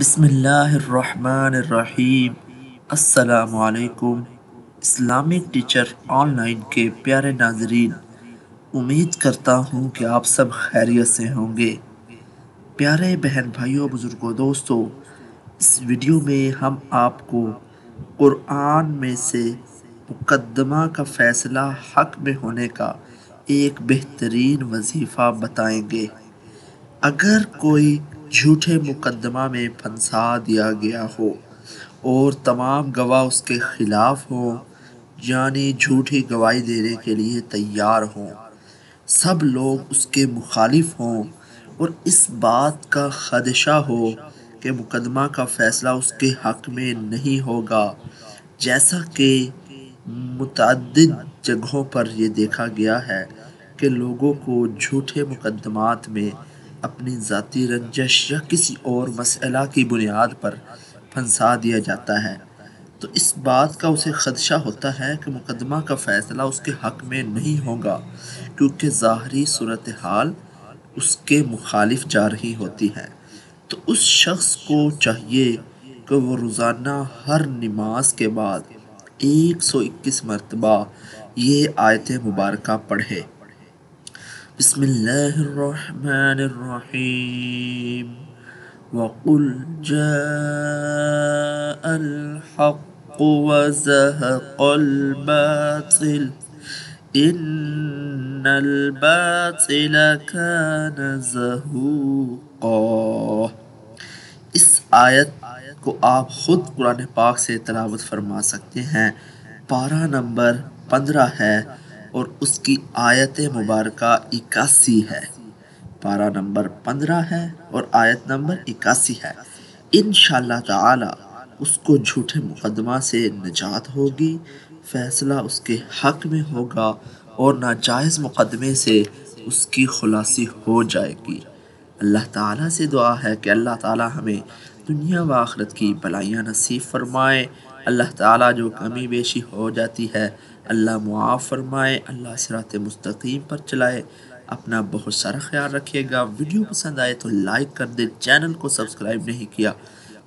بسم اللہ الرحمن الرحیم۔ السلام علیکم اسلامک ٹیچر آن لائن کے پیارے ناظرین، امید کرتا ہوں کہ آپ سب خیریت سے ہوں گے۔ پیارے بہن بھائیوں، بزرگوں، دوستوں، اس ویڈیو میں ہم آپ کو قرآن میں سے مقدمہ کا فیصلہ حق میں ہونے کا ایک بہترین وظیفہ بتائیں گے۔ اگر کوئی جھوٹے مقدمہ میں پھنسا دیا گیا ہو اور تمام گواہ اس کے خلاف ہوں، یعنی جھوٹی گواہی دینے کے لیے تیار ہوں، سب لوگ اس کے مخالف ہوں اور اس بات کا خدشہ ہو کہ مقدمہ کا فیصلہ اس کے حق میں نہیں ہوگا، جیسا کہ متعدد جگہوں پر یہ دیکھا گیا ہے کہ لوگوں کو جھوٹے مقدمات میں اپنی ذاتی رنجش یا کسی اور مسئلہ کی بنیاد پر پھنسا دیا جاتا ہے، تو اس بات کا اسے خدشہ ہوتا ہے کہ مقدمہ کا فیصلہ اس کے حق میں نہیں ہوگا، کیونکہ ظاہری صورتحال اس کے مخالف جا رہی ہوتی ہے۔ تو اس شخص کو چاہیے کہ وہ روزانہ ہر نماز کے بعد 121 مرتبہ یہ آیت مبارکہ پڑھے۔ بسم اللہ الرحمن الرحیم۔ وَقُلْ جَاءَ الْحَقُّ وَزَهَقَ الْبَاطِلُ إِنَّ الْبَاطِلَ كَانَ زَهُوقًا۔ اس آیت کو آپ خود قرآن پاک سے تلاوت فرما سکتے ہیں۔ پارہ نمبر 15 ہے اور اس کی آیت مبارکہ 81 ہے۔ پارہ نمبر 15 ہے اور آیت نمبر 81 ہے۔ انشاءاللہ تعالی اس کو جھوٹے مقدمہ سے نجات ہوگی، فیصلہ اس کے حق میں ہوگا اور ناجائز مقدمے سے اس کی خلاصی ہو جائے گی۔ اللہ تعالیٰ سے دعا ہے کہ اللہ تعالیٰ ہمیں دنیا و آخرت کی بھلائیاں نصیب فرمائے۔ اللہ تعالیٰ جو کمی بیشی ہو جاتی ہے اللہ معاف فرمائے، اللہ صراط مستقیم پر چلائے۔ اپنا بہت سارا خیال رکھیے گا۔ ویڈیو پسند آئے تو لائک کر دے، چینل کو سبسکرائب نہیں کیا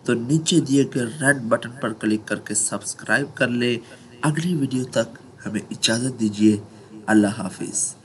تو نیچے دیے گئے ریڈ بٹن پر کلک کر کے سبسکرائب کر لے۔ اگلی ویڈیو تک ہمیں اجازت دیجیے۔ اللہ حافظ۔